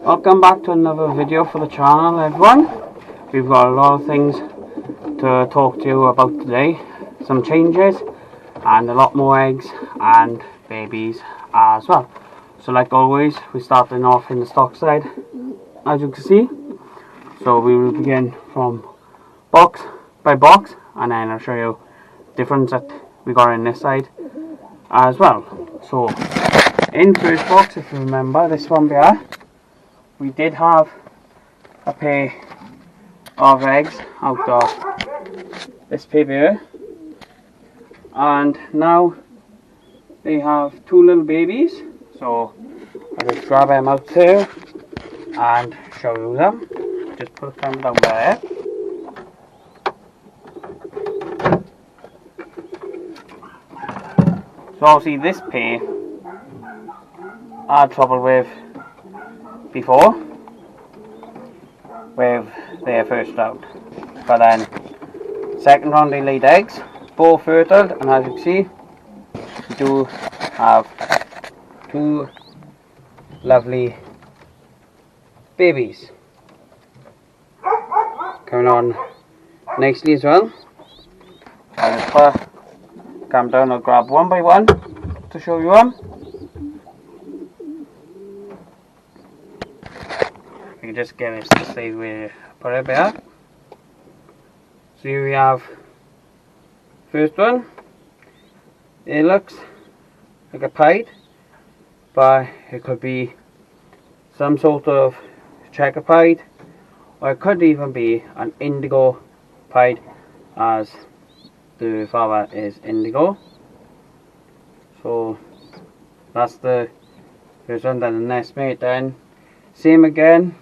Welcome back to another video for the channel, everyone. We've got a lot of things to talk to you about today. Some changes and a lot more eggs and babies as well. So like always, we're starting off in the stock side, as you can see. So we will begin from box by box, and then I'll show you the difference that we got in this side as well. So in first box, if you remember this one here, we did have a pair of eggs out of this paper here, and now they have two little babies. So I'll just grab them out here and show you them. Just put them down there. So obviously this pair I had trouble with before with their first round, but then second round they laid eggs, both fertile, and as you can see we do have two lovely babies coming on nicely as well. I'll just come down and grab one by one to show you them. You can just get it to stay where put it there. So here we have first one. It looks like a pied, but it could be some sort of checker pied, or it could even be an indigo pied, as the father is indigo. So that's the first one. Then the next mate, then same again,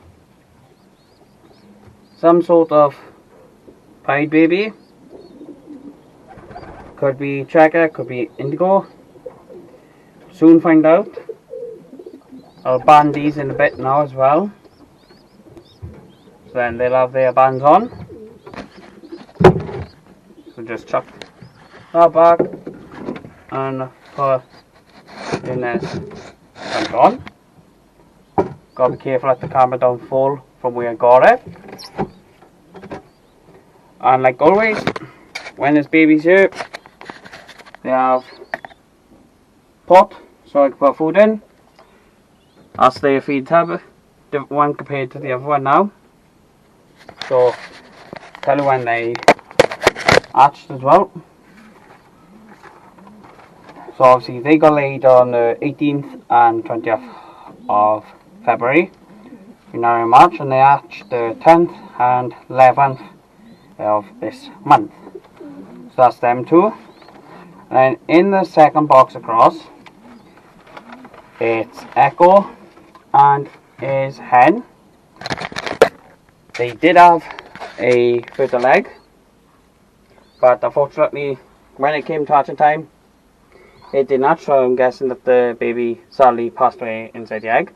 some sort of pied baby, could be checker, could be indigo. Soon find out. I'll band these in a bit now as well, so then they'll have their bands on. So just chuck that back and put in this and on. Gotta be careful let the camera don't fall from where I got it. And like always, when there's babies here, they have pot so I can put food in. That's their feed tub, different one compared to the other one now. So tell you when they hatched as well. So obviously they got laid on the 18th and 20th of February. We're now in March, and they hatched the 10th and 11th of this month. So that's them two. And in the second box across, it's Echo and his hen. They did have a fertile egg, but unfortunately when it came to hatching time, it did not. So I'm guessing that the baby sadly passed away inside the egg.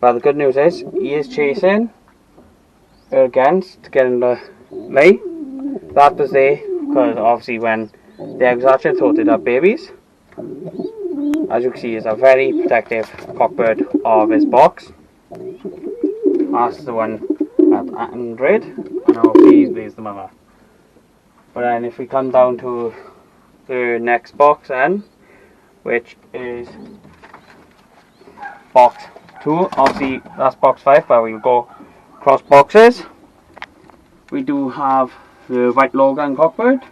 But the good news is he is chasing her again to get in the lay. That was there because obviously when the eggs hatched, I thought they'd have babies. As you can see, he's a very protective cockbird of his box. That's the one at Android, and obviously there's the mother. But then if we come down to the next box then, which is box 2, obviously that's box 5, but we'll go cross boxes. We do have the white Logan cockbird,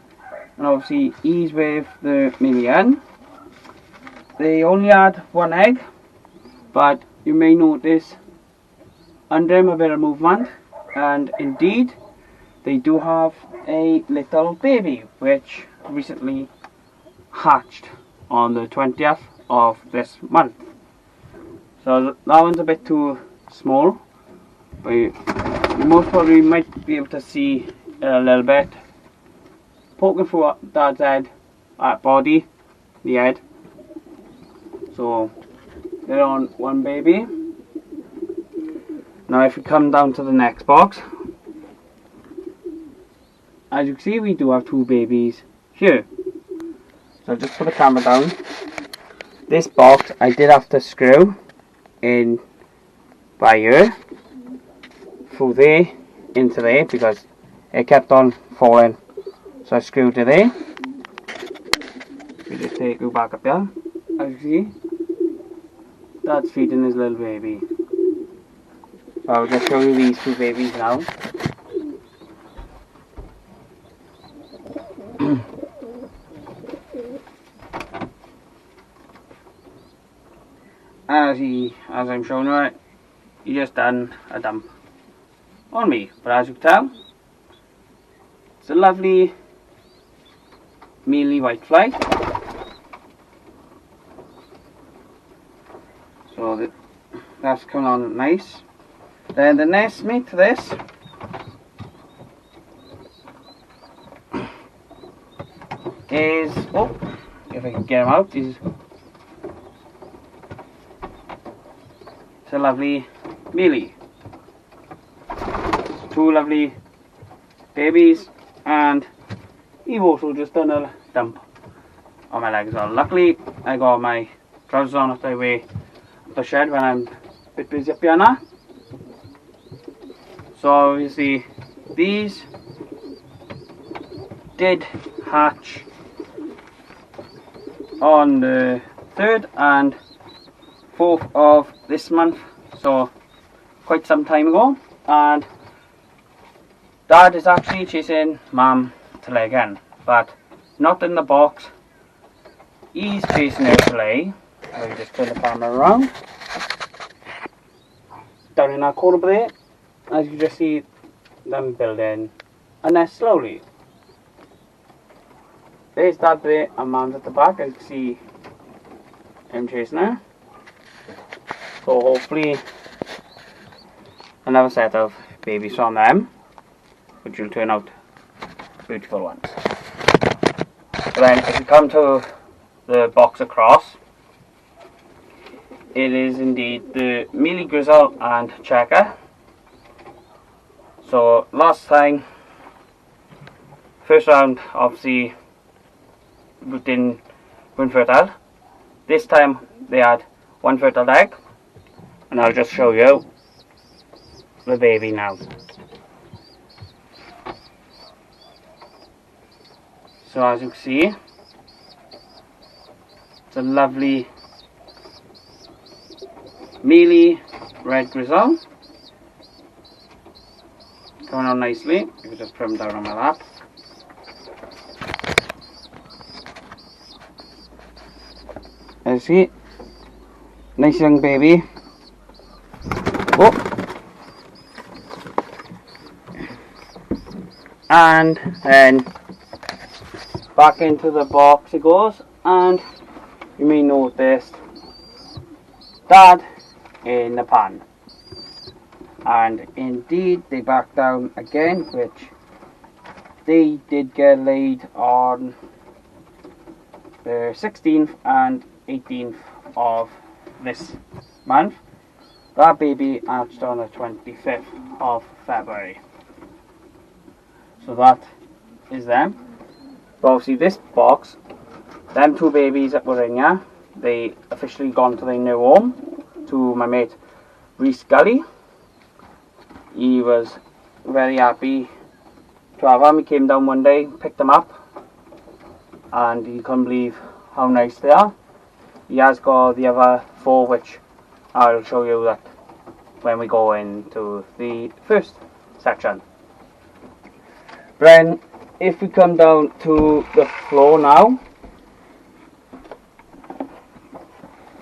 and obviously he's with the mini hen. They only had one egg, but you may notice under him a bit of movement, and indeed they do have a little baby which recently hatched on the 20th of this month. So that one's a bit too small, but you most probably might be able to see it a little bit poking through Dad's head, body, the head. So they're on one baby. Now if we come down to the next box, as you can see we do have two babies here. So just put the camera down. This box I did have to screw in by here through there into there because it kept on falling. So I screwed it there. We just take you back up here. As you see, Dad's feeding his little baby. I'll just show you these two babies now. As I'm showing you it, he just done a dump on me. But as you can tell, it's a lovely mealy white fly. So that's coming on nice. Then the next mate to this is, oh, if I can get him out, is it's a lovely mealy. Two lovely babies, and he also just done a dump on my leg as well. Luckily, I got my trousers on after I wear the shed when I'm a bit busy up here now. So you see, these did hatch on the 3rd and 4th of this month, so quite some time ago, and Dad is actually chasing Mum to lay again, but not in the box. He's chasing her to lay. Let me just turn the camera around. Down in that corner there, as you just see them building a nest slowly. There's Dad there and Mum's at the back. As you can see him chasing her. So hopefully another set of babies from them, which will turn out beautiful ones. But then if you come to the box across, it is indeed the Mealy Grizzle and Checker. So last time, first round obviously didn't win fertile. This time they had one fertile egg, and I'll just show you the baby now. So as you can see, it's a lovely mealy red grizzle. Coming on nicely. You can just put him down on my lap. As you see, nice young baby. Oh. And then back into the box it goes, and you may notice Dad in the pan. And indeed they back down again, which they did get laid on the 16th and 18th of this month. That baby hatched on the 25th of February. So that is them. But obviously this box, them two babies that were in here, they officially gone to their new home, to my mate Reese Gully. He was very happy to have them. He came down one day, picked them up, and he couldn't believe how nice they are. He has got the other four, which I'll show you that when we go into the first section. Then if we come down to the floor now,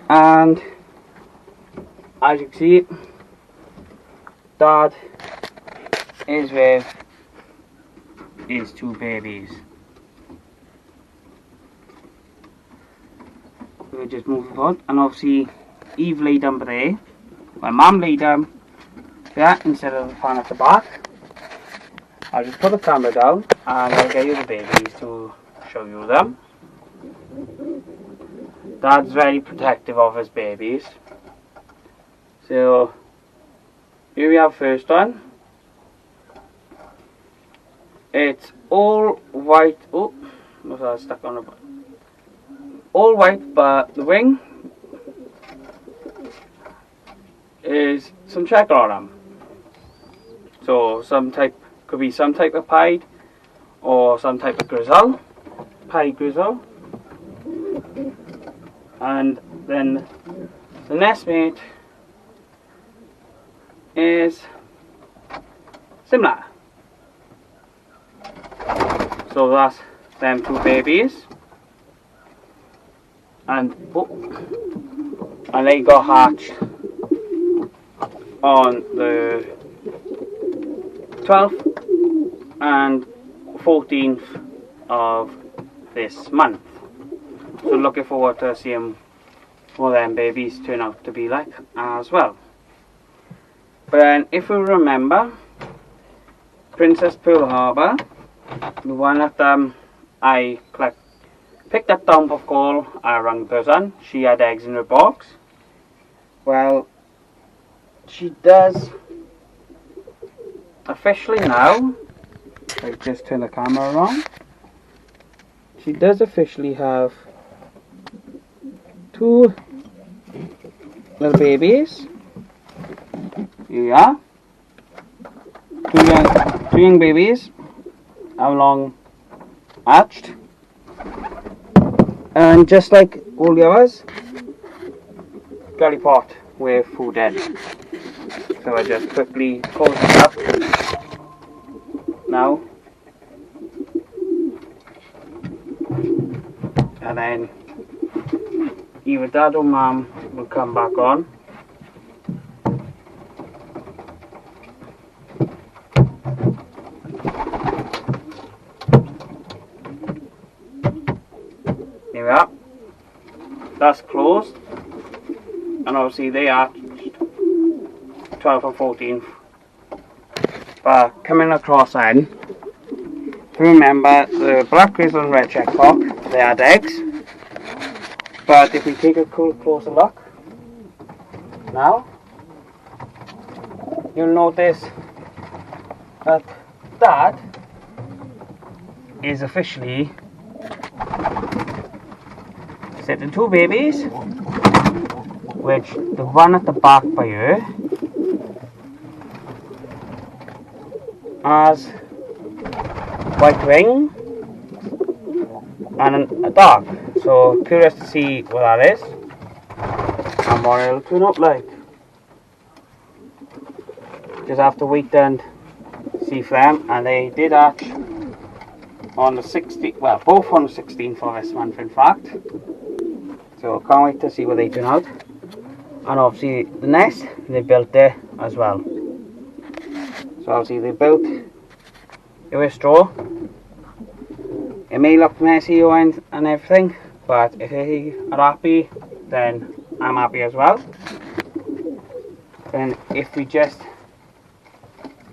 and as you can see, Dad is with his two babies. We'll just move forward, and obviously Eve laid down there. My mum laid down there instead of the fan at the back. I'll just put the camera down and I'll get you the babies to show you them. Dad's very protective of his babies. So here we have first one. It's all white. Oh, was I stuck on a button? All white, but the wing is some checker on them. So could be some type of pied or some type of grizzle, pied grizzle. And then the nestmate is similar. So that's them two babies, and they got hatched on the 12th and 14th of this month. So looking forward to seeing what them babies turn out to be like as well. But then if we remember, Princess Pearl Harbor, the one that I picked that dump of coal around the person, she had eggs in her box. Well, she does officially now, I just turn the camera around, she does officially have two little babies. Here we are. Two young babies, how long hatched, and just like all the others, galley pot with food in. So I just quickly close it up now, and then either Dad or Mum will come back on. Here we are. That's closed, and obviously they hatched 12th and 14th. But coming across then, remember the black grizzle and red checkpock, they had eggs. But if we take a closer look now, you'll notice that that is officially setting two babies, which the one at the back by her has white wing and a dog. So curious to see what that is and what it'll turn up like. Just have to wait and see for them, and they did hatch on the 16th, well both on the 16th of this month in fact. So can't wait to see what they turn out. And obviously the nest they built there as well. So obviously they built it with straw. It may look messy and everything, but if they are happy, then I'm happy as well. Then if we just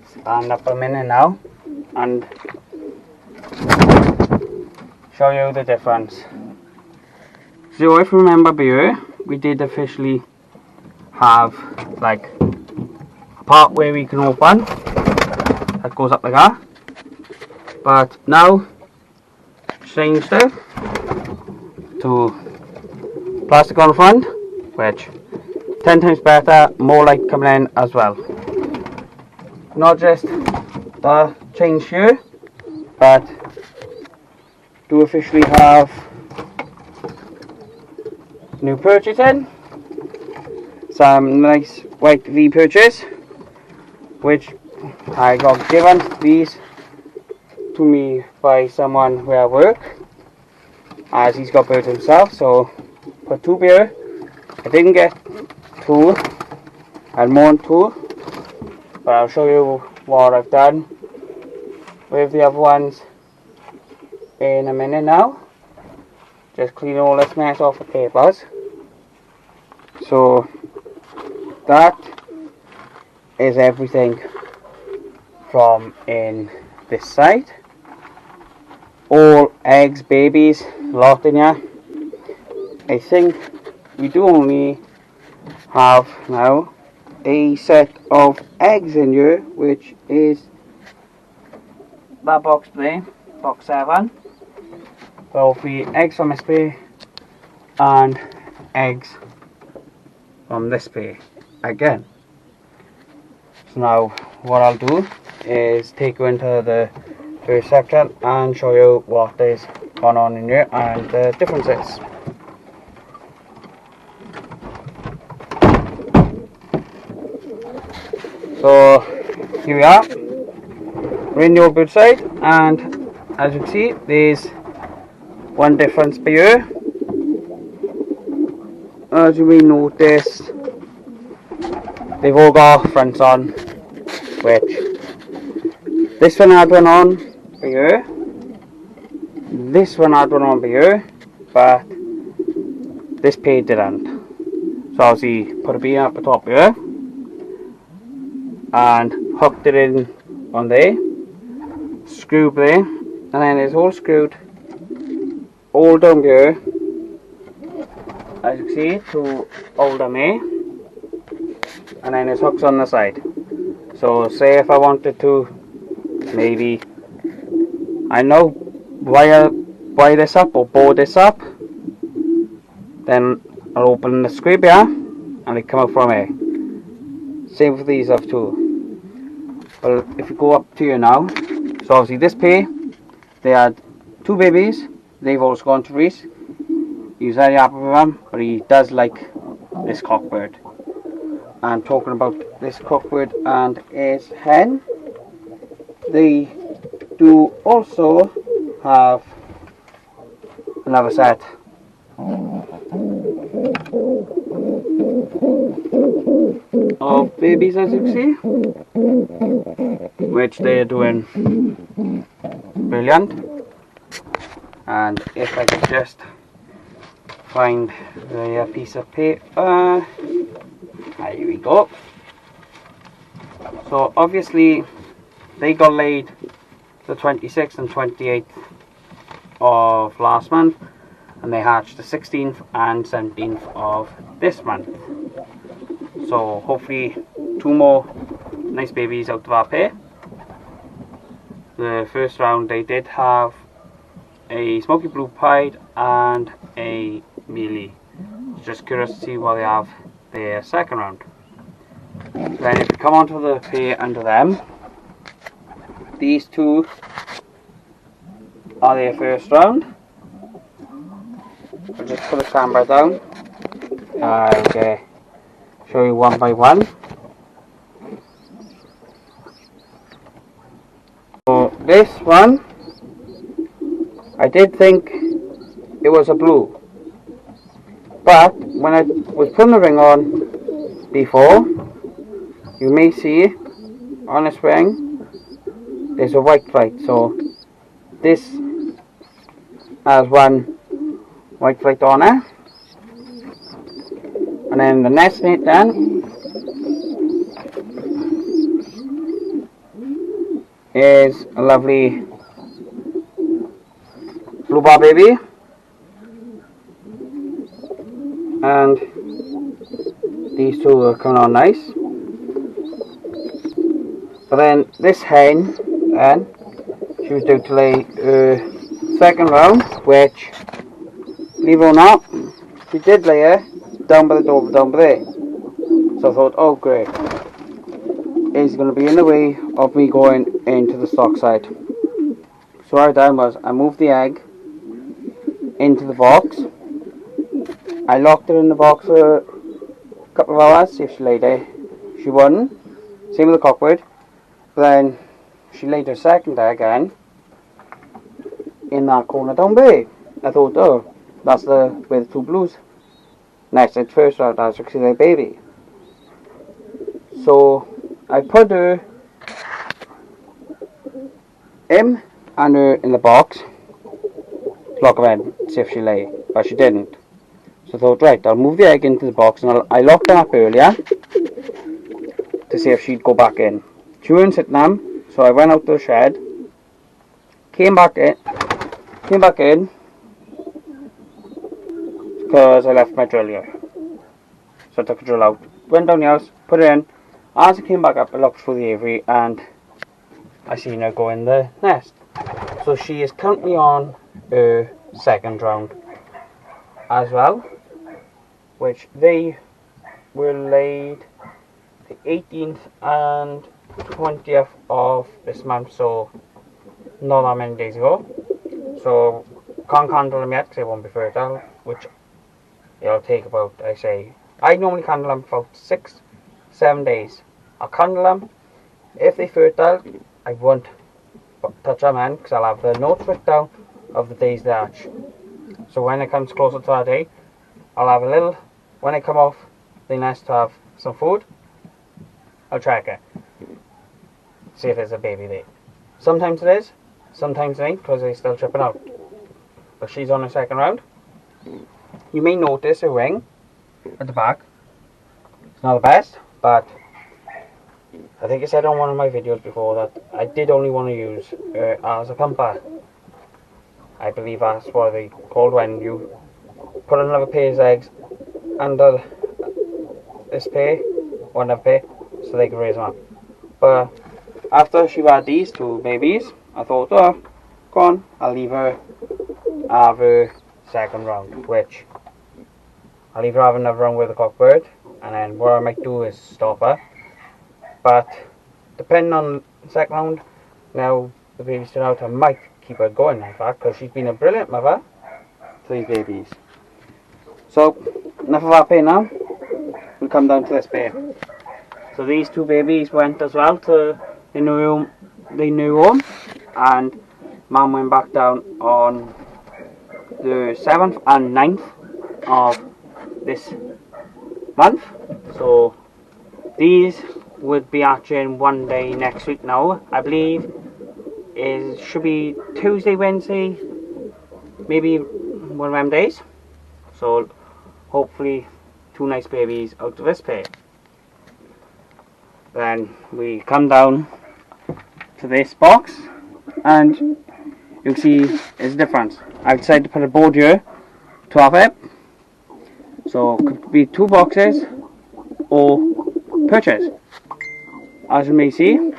stand up a minute now and show you the difference. So if you remember here, we did officially have like a part where we can open that goes up like that, but now changed it to plastic on the front, which 10 times better, more light coming in as well. Not just the change here, but do officially have new purchasing, some nice white V purchase, which I got given these to me by someone where I work, as he's got birds himself. So put two here. I didn't get two, I had more than two, but I'll show you what I've done with the other ones in a minute now. Just clean all this mess off the papers. So that is everything from in this side. All eggs, babies, lot in here. I think we do only have now a set of eggs in here, which is that box there, box 7. So the eggs from this bay and eggs from this bay again. So now what I'll do is take you into the first section and show you what is going on in here and the differences. So here we are, we're in the old bird side, and as you can see there's one difference by here. As you may notice, they've all got fronts on, which this one had one on by here, this one had one on by here, but this pair didn't. So obviously put a beam up the top here and hooked it in on there, screwed there, and then it's all screwed all down here, as you can see, to hold them there, and then there's hooks on the side. So say if I wanted to maybe, I know, wire this up or board this up, then I'll open the scrape here and they come out from here. Same for these up too. Well, if you go up to here now, so obviously this pair, they had two babies, they've also gone to Reese. He was very happy with them, but he does like this cockbird. And talking about this cockbird and his hen, they do also have another set. Of babies, as you can see, which they're doing brilliant. And if I could just find the piece of paper, here we go. So obviously they got laid the 26th and 28th of last month, and they hatched the 16th and 17th of this month. So hopefully two more nice babies out of our pair. The first round they did have a smoky blue pied and a mealy. Just curious to see what they have their second round. Then if you come onto the pair under them, these two are their first round. I'll just put the camera down. Okay. Show you one by one. So this one, I did think it was a blue, but when I was putting the ring on before, you may see on this ring there's a white flight. So this has one white flight on it. And then the next mate then is a lovely blue bar baby, and these two are coming on nice. But then this hen, then she was due to lay her second round, which, believe it or not, she did lay her down by the door, down by there. So I thought, oh great, it's going to be in the way of me going into the stock side. So what I done was I moved the egg into the box. I locked her in the box for a couple of hours, see if she laid there. She wouldn't. Same with the cockbird. Then she laid her second egg again in that corner down there. I thought, oh, that's where the two blues. Next, it's first round, as you can see, their baby. So I put her and her in the box, lock her in, see if she lay, but she didn't. So I thought, right, I'll move the egg into the box, and I locked them up earlier to see if she'd go back in. She wouldn't sit down, so I went out to the shed, came back in, because I left my drill here. So I took the drill out, went down the house, put it in. As I came back up, I looked through the aviary and I seen her go in the nest. So she is currently on her second round as well, which they were laid the 18th and 20th of this month, so not that many days ago. So can't candle them yet because they won't be fertile, which it'll take about, I normally candle them for about 6-7 days. I'll candle them. If they fertile, I won't touch them in because I'll have the notes written down of the days they hatch. So when it comes closer to that day, I'll have a little, when they come off the nest to have some food, I'll check it. See if there's a baby there. Sometimes it is, sometimes it ain't because they're still tripping out. But she's on her second round. You may notice a ring at the back. It's not the best, but I think I said on one of my videos before that I did only want to use her as a pumper. I believe that's what they called when you put another pair's eggs under this pair, or another pair, so they can raise them up. But after she had these two babies, I thought, oh, go on, I'll leave her have her second round, which I'll leave her have another round with the cockbird, and then what I might do is stop her. But depending on the second round, now the baby's turned out, I might keep her going, in fact, because she's been a brilliant mother to these babies. So enough of that pair now. We'll come down to this pair. So these two babies went as well to the new home, and Mum went back down on the 7th and 9th of this month. So these would be hatching one day next week now. I believe it should be Tuesday, Wednesday, maybe one of them days. So hopefully two nice babies out of this pair. Then we come down to this box, and you'll see there's a difference. I've decided to put a board here to have it. So it could be two boxes or perches. As you may see,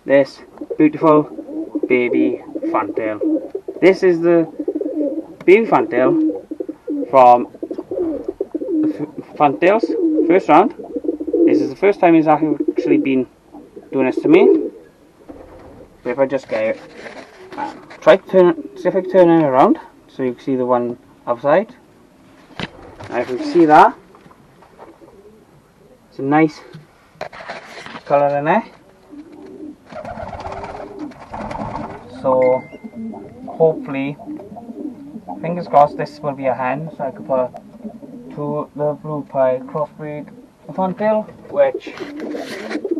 this beautiful baby fantail. This is the baby fantail from Fantail's first round. This is the first time he's actually been doing this to me. But if I just get it, try to turn it, see if I can turn it around so you can see the one outside. And if you can see that, it's a nice colour in there. So hopefully, fingers crossed, this will be a hen, so I can put to the blue pie crossbreed fantail, which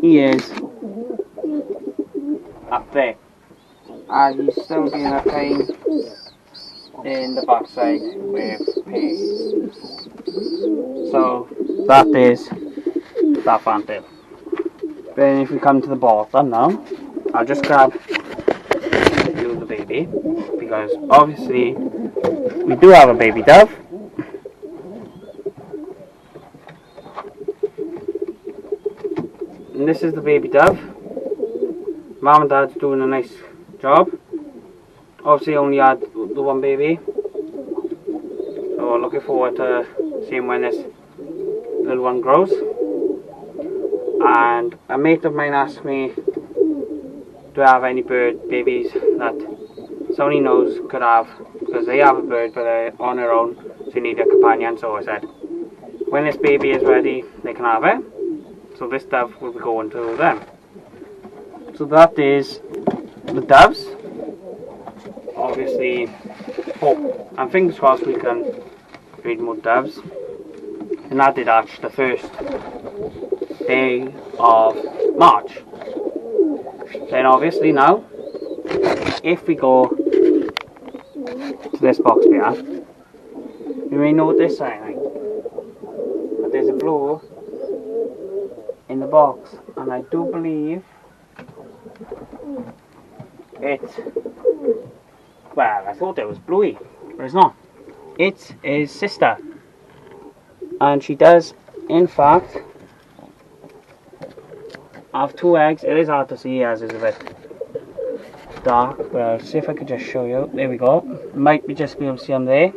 he is up there. And he's still being a pain in the backside with pain. So that is that fantail. Then if we come to the bottom now, I'll just grab the baby, because obviously we do have a baby dove. And this is the baby dove. Mum and Dad's doing a nice job. Obviously only had the one baby, so looking forward to seeing when this little one grows. And a mate of mine asked me, do I have any bird babies that somebody knows could have, because they have a bird but they're on their own, so you need a companion. So I said, when this baby is ready, they can have it. So this dove will be going to them. So that is the doves. Obviously, hope and fingers crossed we can breed more doves. And that did hatch the first day of March. Then obviously now, if we go to this box here, you may notice something. But there's a blue in the box, and I do believe it's, well, I thought it was Bluey, but it's not. It's his sister, and she does in fact have two eggs. It is hard to see as it's a bit dark, but I'll see if I can just show you. There we go. Might be just be able to see them there.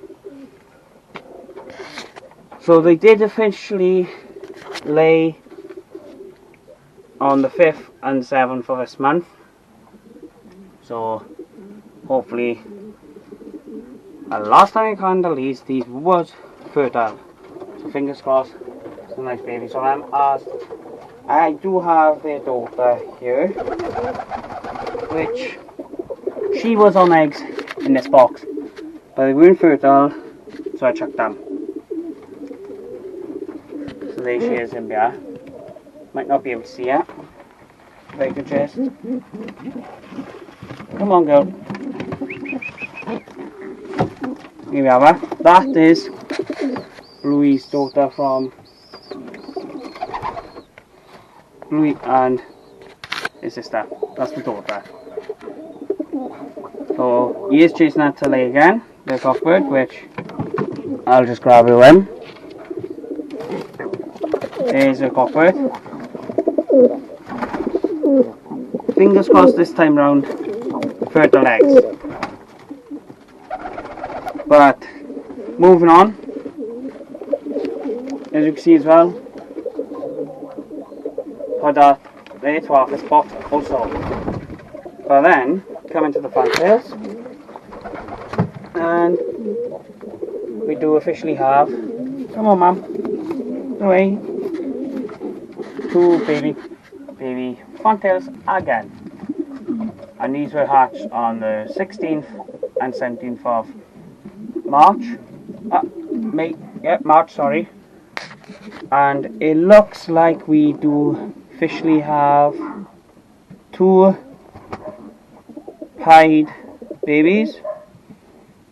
So they did officially lay on the 5th and 7th of this month, so hopefully last time I handled these was fertile, so fingers crossed it's a nice baby. So as I do have their daughter here, which she was on eggs in this box, but they weren't fertile, so I chucked them. So there she is in there. Might not be able to see her. Very good chest. Come on, girl. Here we have her. That is Bluey's daughter from Bluey and his sister. That's the daughter. So he is chasing her to lay again, the cockbird, which I'll just grab her in. There's a cockbird. Fingers crossed this time round, fertile eggs. But moving on, as you can see as well, put that there to half this box also. But then come into the fantails, and we do officially have, come on ma'am, away, 2 baby fantails again, and these were hatched on the 16th and 17th of March, March, sorry. And it looks like we do officially have 2 pied babies.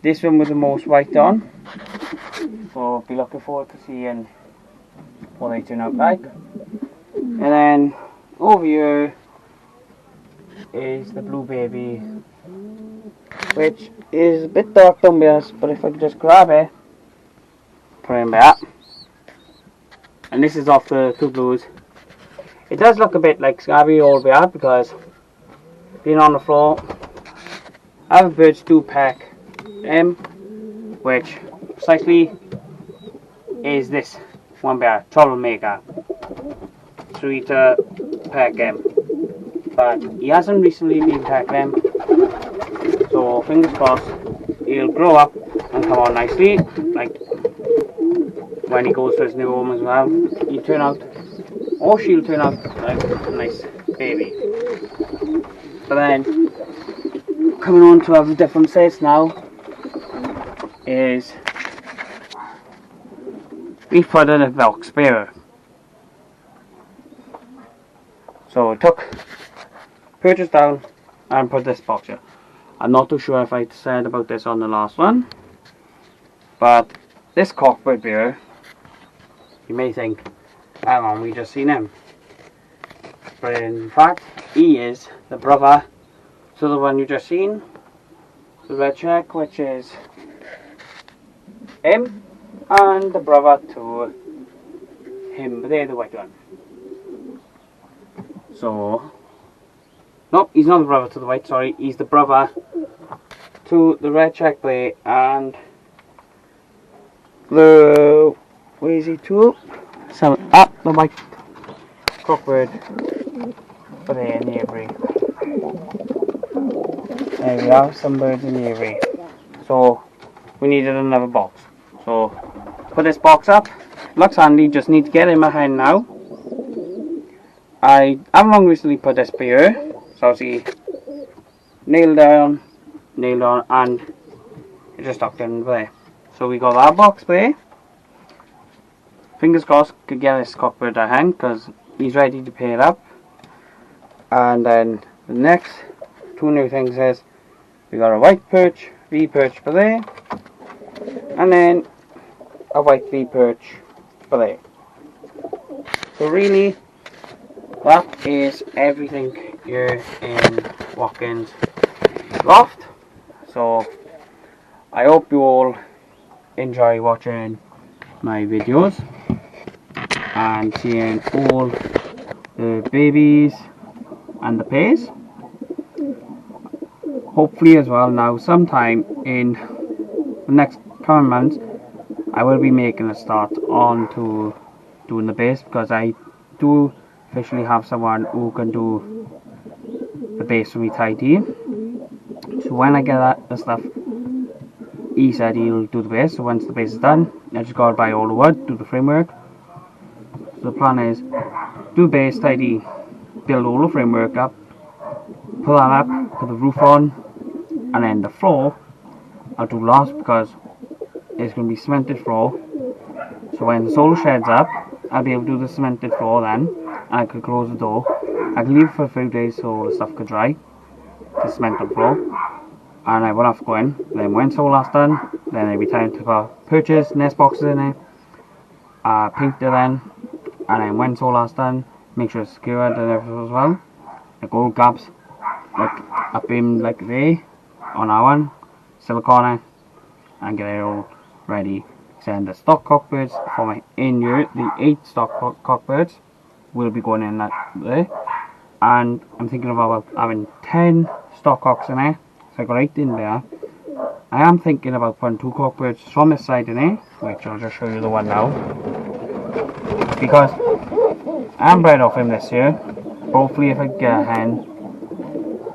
This one with the most white on, so be looking forward to seeing what they turn out like. And then over here is the blue baby, which is a bit dark down there, but if I could just grab it, put it in there. And this is off the 2 blues. It does look a bit like scabby all the way out because being on the floor, other birds do peck him, which precisely is this one bear, troublemaker. So we to peck him, but he hasn't recently been pecked him, so fingers crossed he'll grow up and come out nicely. Like when he goes to his new home as well, he'll turn out, or she'll turn out like a nice baby. But then coming on to other differences now is we put in a Velk Sparrow. So I took purchase down and put this box here. I'm not too sure if I said about this on the last one, but this cockbird bearer, you may think, hang on, we just seen him, but in fact he is the brother to the one you just seen, the red check, which is him, and the brother to him, but they're the white one. So, nope, he's not the brother to the white, sorry, he's the brother to the red check there, and the, where is he to? So, the white cockbird for there in the aviary. There we are, some birds in the aviary. So, we needed another box. So, put this box up, looks handy, just need to get in my hand now. I haven't long recently put this here, so see, nailed down, and it just stuck in there. So we got that box there. Fingers crossed could get this cockbird to hang because he's ready to pair up. And then the next 2 new things is we got a white perch, V perch for there, and then a white V perch for there. So really, that is everything here in Watkins Loft. So I hope you all enjoy watching my videos and seeing all the babies and the pairs. Hopefully as well now sometime in the next coming months I will be making a start on to doing the base, because I do officially have someone who can do the base for me tidy. So when I get the stuff, he said he'll do the base. So once the base is done, I just gotta buy all the wood, do the framework. So the plan is do the base, tidy, build all the framework up, put that up, put the roof on, and then the floor I'll do last, because it's going to be cemented floor. So when the solar shed's up, I'll be able to do the cemented floor then, and I could close the door. I can leave it for a few days so the stuff could dry, the cement on the floor, and I won't have to go in. Then when solar's done, then it'll be time to purchase nest boxes in there, paint it then, and then when solar's done, make sure it's secured and everything as well. Like all gaps, like up in like there, on our one, silicone, and get it all ready. Then the stock cockbirds for my in-year, the 8 stock cockbirds will be going in that there, and I'm thinking about having 10 stock cocks in there, so I got 8 in there. I am thinking about putting 2 cockbirds from this side in there, which I'll just show you the one now, because I am bred off him this year. Hopefully if I get a hen,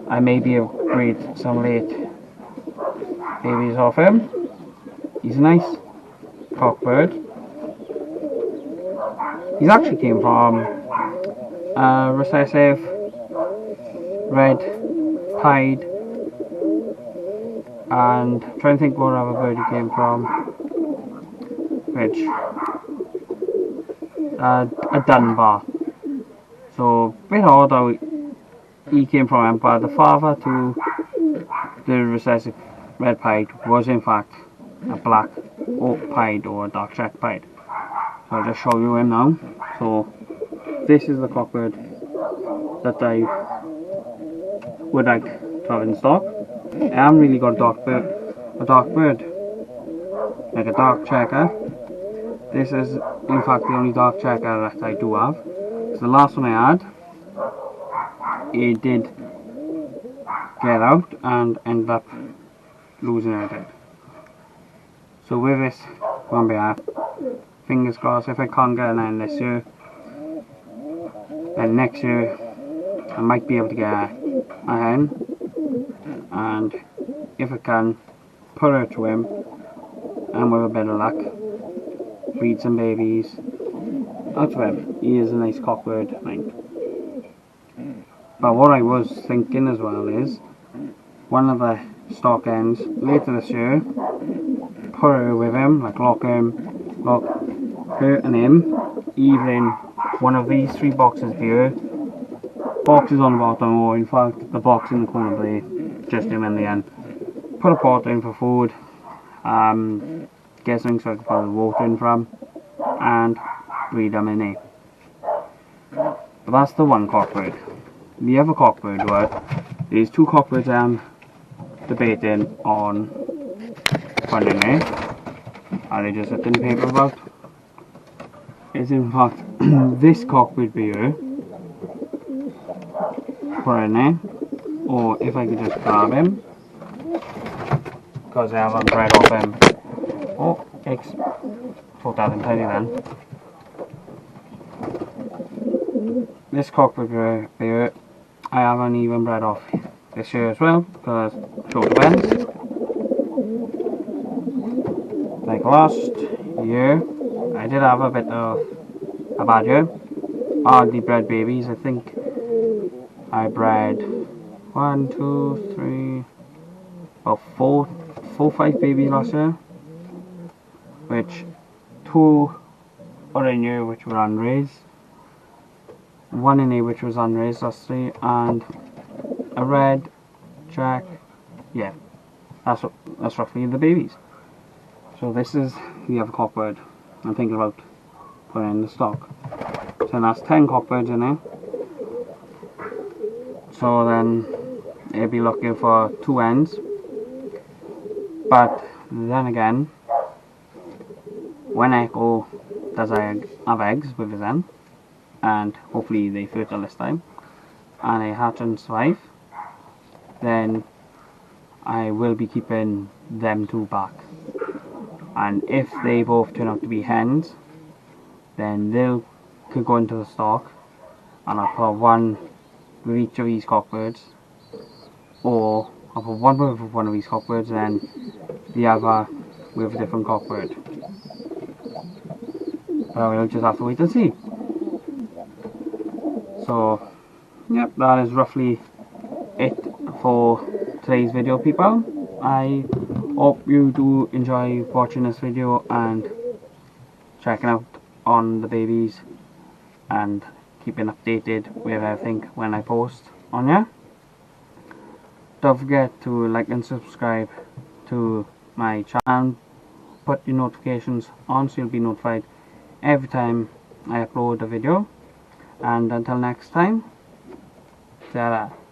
I may be able to breed some late babies off him. He's a nice cockbird. He's actually came from recessive red pied, and I'm trying to think what other bird he came from, which a Dunbar. So a bit odd how he came from him, but the father to the recessive red pied was in fact a black oak pied or a dark check pied. So I'll just show you him now. So this is the cockbird that I would like to have in stock. I haven't really got a dark bird, like a dark checker. This is in fact the only dark checker that I do have. So the last one I had, it did get out and ended up losing it. So with this one behalf, fingers crossed, if I can't get an hen this year, then next year I might be able to get a hen, and if I can, put her to him, and with a bit of luck, breed some babies out of him. He is a nice cockbird, I think. But what I was thinking as well is, one of the stock hens later this year, put her with him, like lock her and him, either in one of these 3 boxes here, boxes on the bottom, or in fact the box in the corner there, just him in the end. Put a pot in for food, get something so I can put the water in from, and breed them in there. But that's the one cockbird. The other cockbird there's 2 cockbirds I'm debating on putting in there, and I just sitting paper about. Is in fact this cockbird here, put it in there, or if I could just grab him, because I haven't bred off him. Oh, eggs. Thought that in tiny then. This cockbird here, I haven't even bred off this year as well, because short events. Like last year, I did have a bit of a bad year. Hardly bred babies. I think I bred 1, 2, 3, about 4, 5 babies last year, which 2 are in here which were unraised, 1 in here which was unraised last year, and a red jack. Yeah, that's roughly the babies. So this is the other cockbird I'm thinking about putting in the stock. So that's 10 cockbirds in there. So then it'll be looking for 2 hens. But then again, when Echo does have eggs with his hen, and hopefully they fertile this time, and they hatch and survive, then I will be keeping them 2 back. And if they both turn out to be hens, then they could go into the stock, and I'll put one with each of these cockbirds, or I'll put one with one of these cockbirds and the other with a different cockbird. We'll just have to wait and see. So, yep, that is roughly it for today's video, people. I hope you do enjoy watching this video and checking out on the babies and keeping updated with everything when I post on here. Don't forget to like and subscribe to my channel. Put your notifications on so you'll be notified every time I upload a video. And until next time, ta-ra.